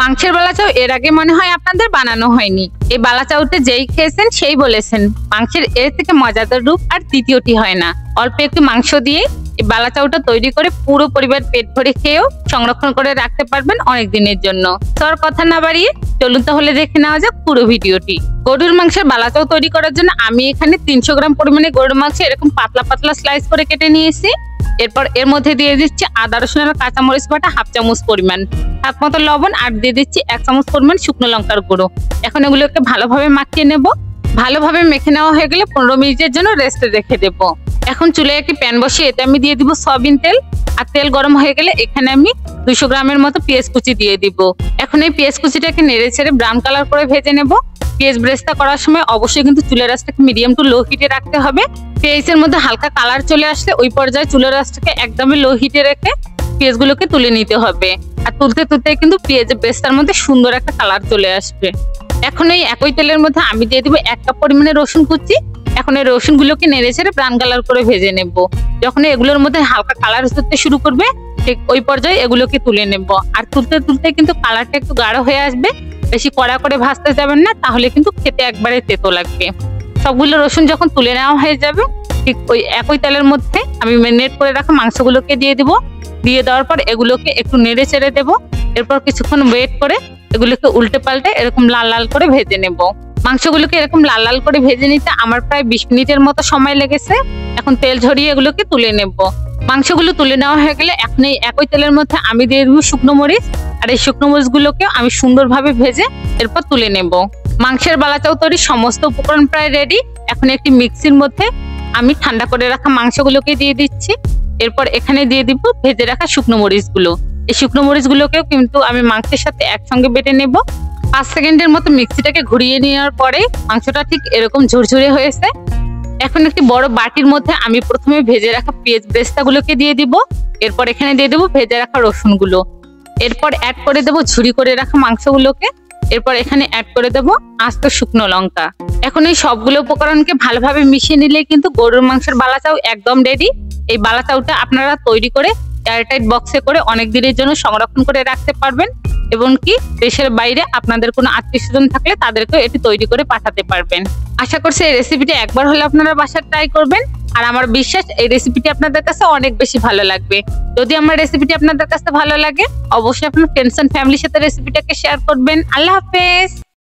মাংসের বালাচাও এর আগে মনে হয় আপনাদের বানানো হয়নি। এই বালাচাওটা যেই খেয়েছেন সেই বলেছেন মাংসের এর থেকে মজাদার রূপ আর দ্বিতীয়টি হয় না। অল্প একটু মাংস দিয়ে এই বালাচাওটা তৈরি করে পুরো পরিবার পেট ভরে খেয়েও সংরক্ষণ করে রাখতে পারবেন অনেক দিনের জন্য। তো আর কথা না বাড়িয়ে চলুন তাহলে দেখে নেওয়া যাক পুরো ভিডিওটি। গরুর মাংসের বালাচাও তৈরি করার জন্য আমি এখানে 300 গ্রাম পরিমাণে গরুর মাংস এরকম পাতলা পাতলা স্লাইস করে কেটে নিয়েছি। এরপর এর মধ্যে দিয়ে দিচ্ছি আদা রসুন আর কাঁচামরিচ বাটা হাফ চামচ পরিমাণ, স্বাদ মতো লবণ আর দিয়ে দিচ্ছি 1 চামচ পরিমাণ শুকনো লঙ্কার গুঁড়ো। এখন এগুলোকে ভালোভাবে মাখিয়ে নেব। ভালোভাবে মেখে নেওয়া হয়ে গেলে 15 মিনিটের জন্য রেস্টে রেখে দেব। এখন চুলায় একটি প্যান বসিয়ে এতে আমি দিয়ে দিব সয়াবিন তেল। আর তেল গরম হয়ে গেলে এখানে আমি 200 গ্রামের মতো পেঁয়াজ কুচি দিয়ে দিব। এখন এই পেঁয়াজ কুচিটাকে নেড়ে ছেড়ে ব্রাউন কালার করে ভেজে নেব। পেঁয়াজ ব্রেস্তা করার সময় অবশ্যই কিন্তু চুলার আঁচটাকে মিডিয়াম টু লো হিটে রাখতে হবে। পেঁয়াজের মধ্যে হালকা কালার চলে আসলে ওই পর্যায়ে চুলার আঁচটাকে একদমই লো হিটে রেখে পেঁয়াজগুলোকে তুলে নিতে হবে। আর তুলতে তুলতে কিন্তু পেঁয়াজের ব্রেস্তার মধ্যে সুন্দর একটা কালার চলে আসবে। এখন এই একই তেলের মধ্যে আমি দিয়ে দিব 1 কাপ পরিমাণে রসুন কুচি। এখন এই রসুনগুলোকে নেড়ে ছেড়ে ব্রাউন কালার করে ভেজে নেব। যখন এগুলোর মধ্যে হালকা কালার হতে শুরু করবে ঠিক ওই পর্যায়ে এগুলোকে তুলে নেব। আর তুলতে তুলতে কিন্তু কালারটা একটু গাঢ় হয়ে আসবে। বেশি কড়া করে ভাজতে যাবেন না, তাহলে কিন্তু খেতে একবারে তেতো লাগবে। সবগুলো রসুন যখন তুলে নেওয়া হয়ে যাবে ঠিক ওই একই তেলের মধ্যে আমি ম্যারিনেট করে রাখা মাংসগুলোকে দিয়ে দিব। দিয়ে দেওয়ার পর এগুলোকে একটু নেড়ে চেড়ে দেবো। এরপর কিছুক্ষণ ওয়েট করে এগুলোকে উল্টে পাল্টে এরকম লাল লাল করে ভেজে নেব। মাংসগুলোকে এরকম লাল লাল করে ভেজে নিতে আমার প্রায় 20 মিনিটের মতো সময় লেগেছে। এখন তেল ঝরিয়ে এগুলোকে তুলে নেব। মাংসগুলো তুলে নেওয়া হয়ে গেলে এখন এই একই তেলের মধ্যে আমি দিয়ে দেবো শুকনো মরিচ। আর এই শুকনো মরিচগুলোকে আমি সুন্দরভাবে ভেজে এরপর তুলে নেব। মাংসের বালাচাও তৈরি সমস্ত উপকরণ প্রায় রেডি। এখন একটি মিক্সির মধ্যে আমি ঠান্ডা করে রাখা মাংসগুলোকে দিয়ে দিচ্ছি। এরপর এখানে দিয়ে দিব ভেজে রাখা শুকনো মরিচগুলো। এই শুকনো মরিচগুলোকেও কিন্তু আমি মাংসের সাথে একসঙ্গে বেটে নেব। 5 সেকেন্ডের মতো মিক্সিটাকে ঘুরিয়ে নেওয়ার পরে মাংসটা ঠিক এরকম ঝুরঝুরে হয়েছে। এখন একটি বড় বাটির মধ্যে আমি প্রথমে ভেজে রাখা পেঁয়াজ ব্রেস্তাগুলোকে দিয়ে দিব। এরপর এখানে দিয়ে দেবো ভেজে রাখা রসুনগুলো। এরপর অ্যাড করে দেবো ঝুরি করে রাখা মাংসগুলোকে। এরপর এখানে অ্যাড করে দেবো আস্ত শুকনো লঙ্কা। এখন এই সবগুলো উপকরণকে ভালোভাবে মিশিয়ে নিলে কিন্তু গরুর মাংসের বালাচাও একদম রেডি। এই বালাচাওটা আপনারা তৈরি করে এয়ারটাইট বক্সে করে অনেক দিনের জন্য সংরক্ষণ করে রাখতে পারবেন। এবং কি দেশের বাইরে আপনাদের কোনো আত্মীয়স্বজন থাকলে তাদেরকেও এটি তৈরি করে পাঠাতে পারবেন। আশা করছি এই রেসিপিটা একবার হলে আপনারা বাসায় ট্রাই করবেন। আর আমার বিশ্বাস এই রেসিপিটি আপনাদের কাছে অনেক বেশি ভালো লাগবে। যদি আমার রেসিপিটি আপনাদের কাছে ভালো লাগে অবশ্যই আপনার ফ্রেন্ডস এন্ড ফ্যামিলির সাথে রেসিপিটাকে শেয়ার করবেন। আল্লাহ হাফেজ।